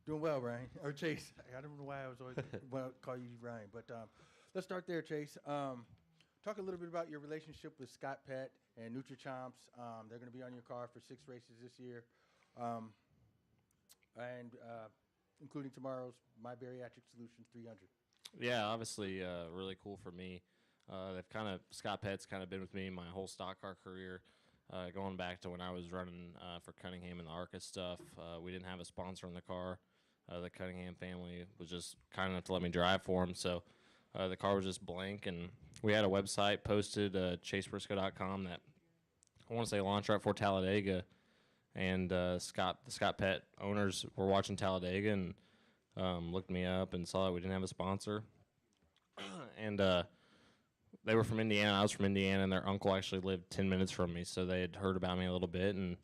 Doing well, Ryan. Or Chase. I don't know why I was always want to call you Ryan. But let's start there, Chase. Talk a little bit about your relationship with Scott Pett and NutriChomps. They're going to be on your car for 6 races this year, and including tomorrow's My Bariatric Solutions 300. Yeah, obviously, really cool for me. Scott Pett's kind of been with me my whole stock car career, going back to when I was running for Cunningham and the ARCA stuff. We didn't have a sponsor in the car. The Cunningham family was just kind enough to let me drive for them, so the car was just blank, and we had a website posted, chasebriscoe.com, that I want to say launched right for Talladega, and the Scott Pett owners were watching Talladega and looked me up and saw that we didn't have a sponsor. And they were from Indiana. I was from Indiana, and their uncle actually lived 10 minutes from me, so they had heard about me a little bit and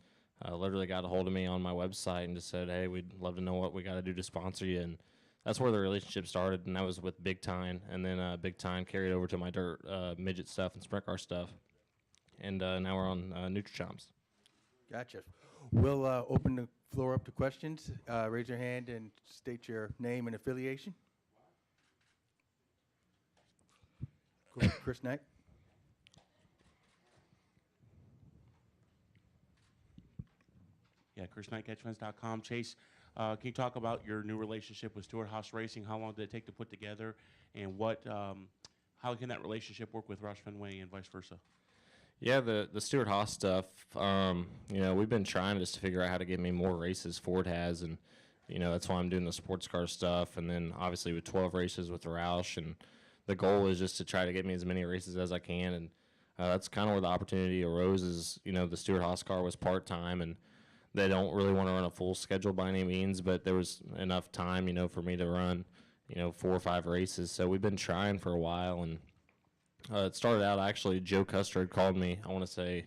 literally got a hold of me on my website and just said, hey, we'd love to know what we got to do to sponsor you. And that's where the relationship started, and that was with Big Time. And then Big Time carried over to my dirt midget stuff and sprint car stuff. And now we're on NutriChomps. Gotcha. We'll open the floor up to questions. Raise your hand and state your name and affiliation. Chris Knight. Yeah, Chris Knight, catchfans.com. Chase, can you talk about your new relationship with Stewart Haas Racing? How long did it take to put together, and how can that relationship work with Roush Fenway and vice versa? Yeah, the Stewart Haas stuff, we've been trying just to figure out how to get me more races Ford has, and, that's why I'm doing the sports car stuff, and then obviously with 12 races with Roush, and the goal is just to try to get me as many races as I can, and that's kind of where the opportunity arose is, the Stewart Haas car was part-time, and they don't really want to run a full schedule by any means, but there was enough time, for me to run, 4 or 5 races. So we've been trying for a while, and it started out actually, Joe Custer had called me, I want to say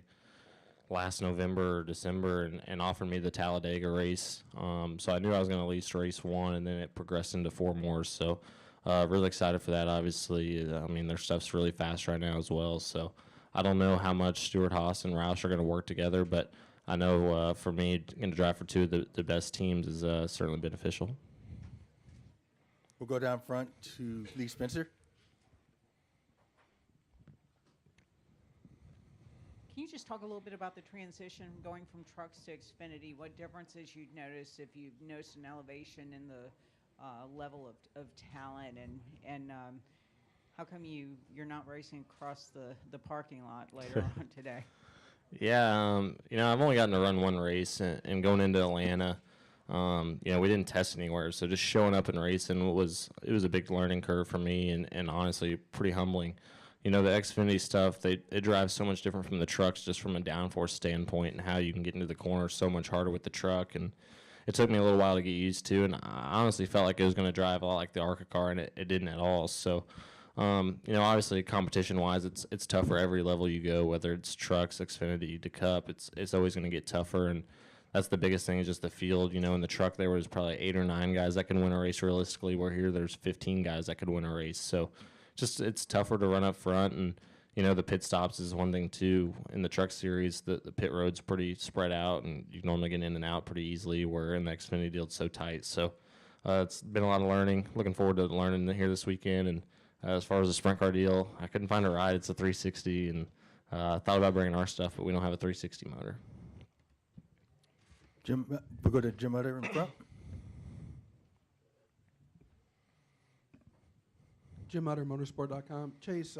last November or December, and offered me the Talladega race. So I knew I was going to at least race 1, and then it progressed into 4 more. So really excited for that, obviously. Their stuff's really fast right now as well. So I don't know how much Stewart Haas and Roush are going to work together, but I know for me, going to drive for 2 of the best teams is certainly beneficial. We'll go down front to Lee Spencer. Can you just talk a little bit about the transition going from trucks to Xfinity? What differences you'd notice, if you've noticed an elevation in the level of talent, and how come you're not racing across the parking lot later on today? Yeah, I've only gotten to run 1 race, and going into Atlanta, we didn't test anywhere, so just showing up and racing it was a big learning curve for me, and honestly pretty humbling. The Xfinity stuff, it drives so much different from the trucks, just from a downforce standpoint, and how you can get into the corner so much harder with the truck, and it took me a little while to get used to, and I honestly felt like it was going to drive a lot like the ARCA car, and it didn't at all. So obviously competition-wise, it's tough for every level you go, whether it's trucks, Xfinity, to Cup. It's always going to get tougher, and that's the biggest thing is just the field. In the truck there was probably 8 or 9 guys that can win a race realistically, where here there's 15 guys that could win a race. So just it's tougher to run up front, and the pit stops is one thing too. In the truck series, the pit road's pretty spread out, and you can normally get in and out pretty easily, where in the Xfinity deal it's so tight. So it's been a lot of learning. Looking forward to learning here this weekend. And as far as the sprint car deal, I couldn't find a ride. It's a 360, and I thought about bringing our stuff, but we don't have a 360 motor. We'll go to Jim Utter in front. Jim Utter, motorsport.com. Chase,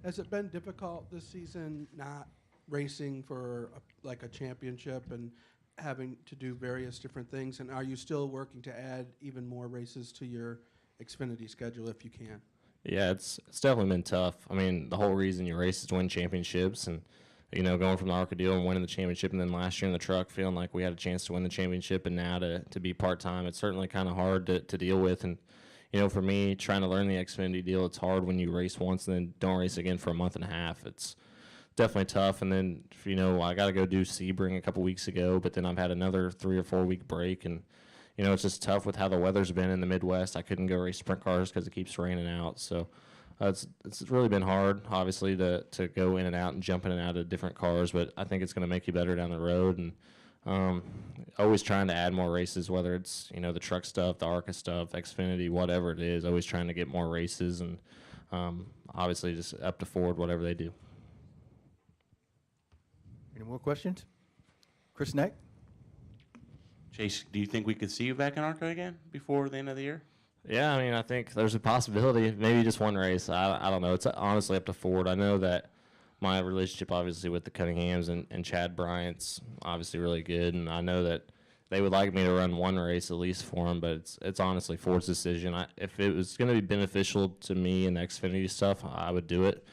has it been difficult this season not racing for a championship and having to do various different things? And are you still working to add even more races to your Xfinity schedule if you can? Yeah, it's definitely been tough. The whole reason you race is to win championships, and going from the ARCA deal and winning the championship, and then last year in the truck feeling like we had a chance to win the championship, and now to be part-time, it's certainly kind of hard to deal with. And for me, trying to learn the Xfinity deal, it's hard when you race once and then don't race again for a month and a half. It's definitely tough. And then I got to go do Sebring a couple weeks ago, but then I've had another 3 or 4 week break, and it's just tough with how the weather's been in the Midwest. I couldn't go race sprint cars because it keeps raining out. So it's really been hard, obviously, to go in and out and jump in and out of different cars. But I think it's going to make you better down the road. And Always trying to add more races, whether it's, you know, the truck stuff, the ARCA stuff, Xfinity, whatever it is, always trying to get more races, and obviously just up to Ford, whatever they do. Any more questions? Chris Knight? Chase, do you think we could see you back in ARCA again before the end of the year? Yeah, I mean, I think there's a possibility, maybe just one race. I don't know. It's honestly up to Ford. I know that my relationship, obviously, with the Cunninghams and Chad Bryant's obviously really good, and I know that they would like me to run one race at least for them, but it's honestly Ford's decision. If it was going to be beneficial to me and the Xfinity stuff, I would do it.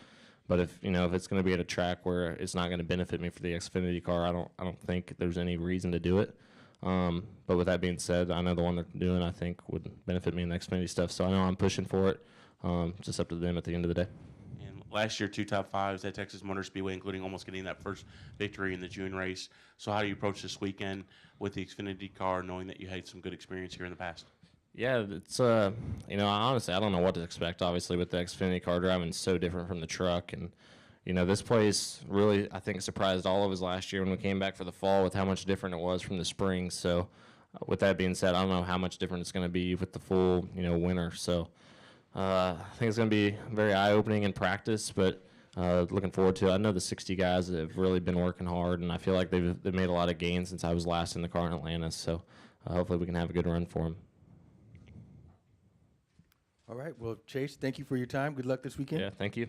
But if it's going to be at a track where it's not going to benefit me for the Xfinity car, I don't think there's any reason to do it. But with that being said, I know the one they're doing, I think, would benefit me in the Xfinity stuff. So I know I'm pushing for it. Just up to them at the end of the day. And last year, 2 top 5s at Texas Motor Speedway, including almost getting that first victory in the June race. So how do you approach this weekend with the Xfinity car, knowing that you had some good experience here in the past? Yeah, it's honestly, I don't know what to expect. Obviously, with the Xfinity car driving so different from the truck, and this place really, I think, surprised all of us last year when we came back for the fall with how much different it was from the spring. So, with that being said, I don't know how much different it's going to be with the full, winter. So, I think it's going to be very eye-opening in practice, but looking forward to it. I know the 60 guys have really been working hard, and I feel like they've made a lot of gains since I was last in the car in Atlanta. So, hopefully, we can have a good run for them. All right. Well, Chase, thank you for your time. Good luck this weekend. Yeah, thank you.